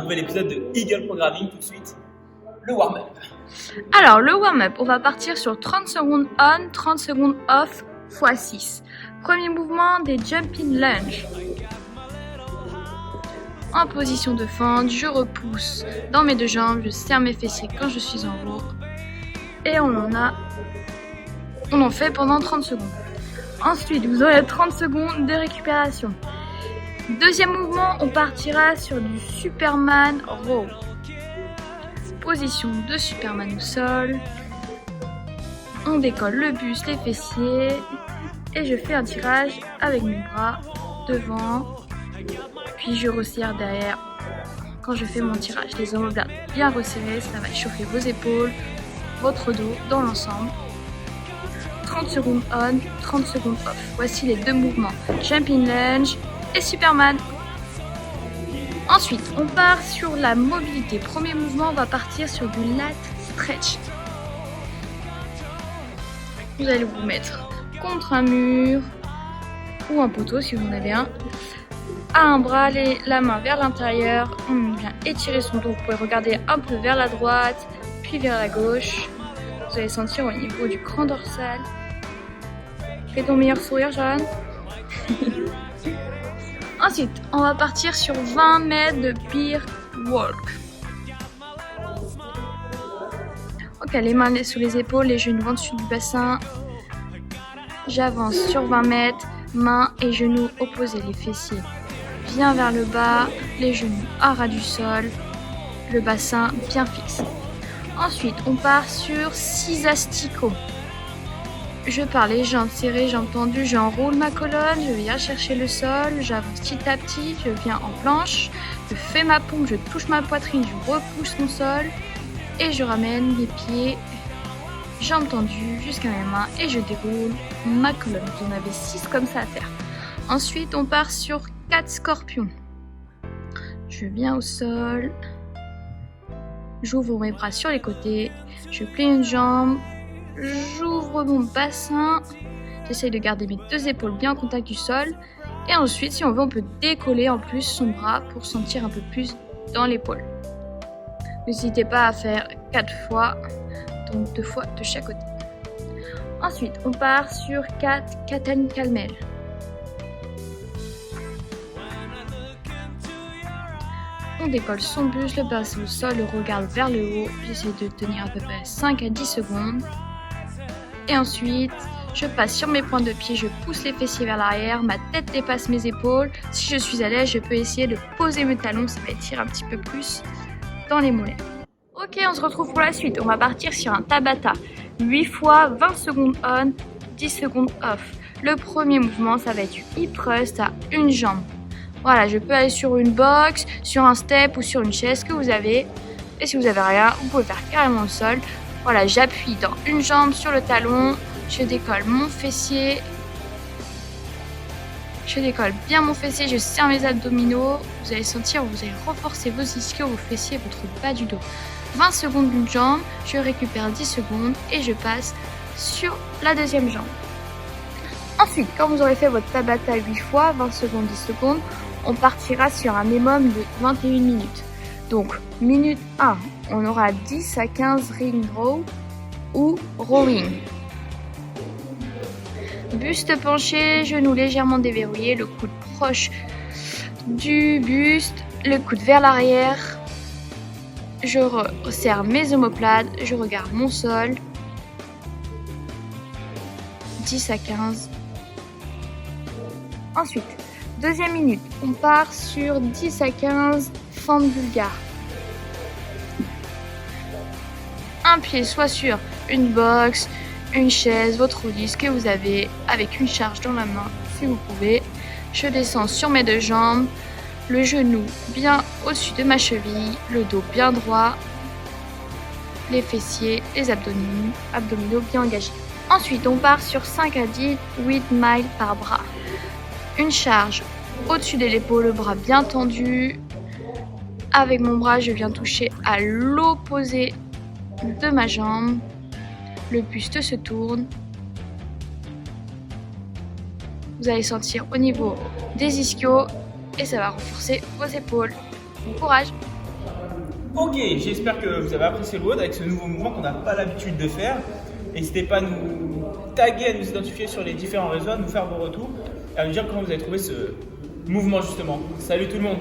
nouvel épisode de Eagle Programming. Tout de suite, le warm-up. Alors, le warm-up, on va partir sur 30 secondes on, 30 secondes off x 6. Premier mouvement, des jumping lunge. En position de fente, je repousse dans mes deux jambes, je serre mes fessiers quand je suis en haut. Et on en fait pendant 30 secondes. Ensuite, vous aurez 30 secondes de récupération. Deuxième mouvement, on partira sur du Superman Row. Position de Superman au sol. On décolle le buste, les fessiers. Et je fais un tirage avec mes bras devant. Puis je resserre derrière quand je fais mon tirage. Les omoplates bien resserrées, ça va chauffer vos épaules, votre dos dans l'ensemble. 30 secondes on, 30 secondes off. Voici les deux mouvements, Jumping Lunge et Superman. Ensuite, on part sur la mobilité. Premier mouvement, on va partir sur du lat stretch. Vous allez vous mettre contre un mur ou un poteau si vous en avez un. À un bras, la main vers l'intérieur. On vient étirer son dos. Vous pouvez regarder un peu vers la droite, puis vers la gauche. Vous allez sentir au niveau du grand dorsal. Fais ton meilleur sourire, Johan. Ensuite, on va partir sur 20 mètres de beer walk. Ok, les mains sous les épaules, les genoux en dessous du bassin. J'avance sur 20 mètres, mains et genoux opposés, les fessiers bien vers le bas, les genoux à ras du sol, le bassin bien fixe. Ensuite, on part sur 6 asticots. Je pars les jambes serrées, jambes tendues, j'enroule ma colonne, je viens chercher le sol, j'avance petit à petit, je viens en planche, je fais ma pompe, je touche ma poitrine, je repousse mon sol et je ramène les pieds, jambes tendues jusqu'à mes mains et je déroule ma colonne. Vous en avez 6 comme ça à faire. Ensuite, on part sur 4 scorpions. Je viens au sol, j'ouvre mes bras sur les côtés, je plie une jambe, j'ouvre mon bassin, j'essaye de garder mes deux épaules bien en contact du sol. Et ensuite, si on veut, on peut décoller en plus son bras pour sentir un peu plus dans l'épaule. N'hésitez pas à faire 4 fois, donc 2 fois de chaque côté. Ensuite, on part sur 4 Katan Calmel. On décolle son buste, le bassin au sol, le regard vers le haut. J'essaie de tenir à peu près 5 à 10 secondes. Et ensuite, je passe sur mes pointes de pied, je pousse les fessiers vers l'arrière, ma tête dépasse mes épaules. Si je suis à l'aise, je peux essayer de poser mes talons, ça va étirer un petit peu plus dans les mollets. Ok, on se retrouve pour la suite. On va partir sur un Tabata. 8 fois 20 secondes on, 10 secondes off. Le premier mouvement, ça va être du hip thrust à une jambe. Voilà, je peux aller sur une box, sur un step ou sur une chaise que vous avez. Et si vous n'avez rien, vous pouvez faire carrément le sol. Voilà, j'appuie dans une jambe sur le talon, je décolle mon fessier. Je décolle bien mon fessier, je serre mes abdominaux. Vous allez sentir, vous allez renforcer vos ischios, vos fessiers, votre bas du dos. 20 secondes d'une jambe, je récupère 10 secondes et je passe sur la deuxième jambe. Ensuite, quand vous aurez fait votre Tabata 8 fois, 20 secondes, 10 secondes, on partira sur un minimum de 21 minutes. Donc, minute 1, on aura 10 à 15 ring row ou rowing. Buste penché, genoux légèrement déverrouillés, le coude proche du buste, le coude vers l'arrière. Je resserre mes omoplates, je regarde mon sol. 10 à 15. Ensuite, deuxième minute, on part sur 10 à 15 fentes bulgares. Un pied soit sur une box, une chaise, votre roulis, ce que vous avez, avec une charge dans la main, si vous pouvez. Je descends sur mes deux jambes, le genou bien au-dessus de ma cheville, le dos bien droit, les fessiers, les abdominaux bien engagés. Ensuite, on part sur 5 à 8 miles par bras. Une charge au-dessus de l'épaule, le bras bien tendu. Avec mon bras, je viens toucher à l'opposé de ma jambe. Le buste se tourne. Vous allez sentir au niveau des ischios et ça va renforcer vos épaules. Bon courage! Ok, j'espère que vous avez apprécié le WOD avec ce nouveau mouvement qu'on n'a pas l'habitude de faire. N'hésitez pas à nous taguer, à nous identifier sur les différents réseaux, à nous faire vos retours et à nous dire comment vous avez trouvé ce mouvement justement. Salut tout le monde!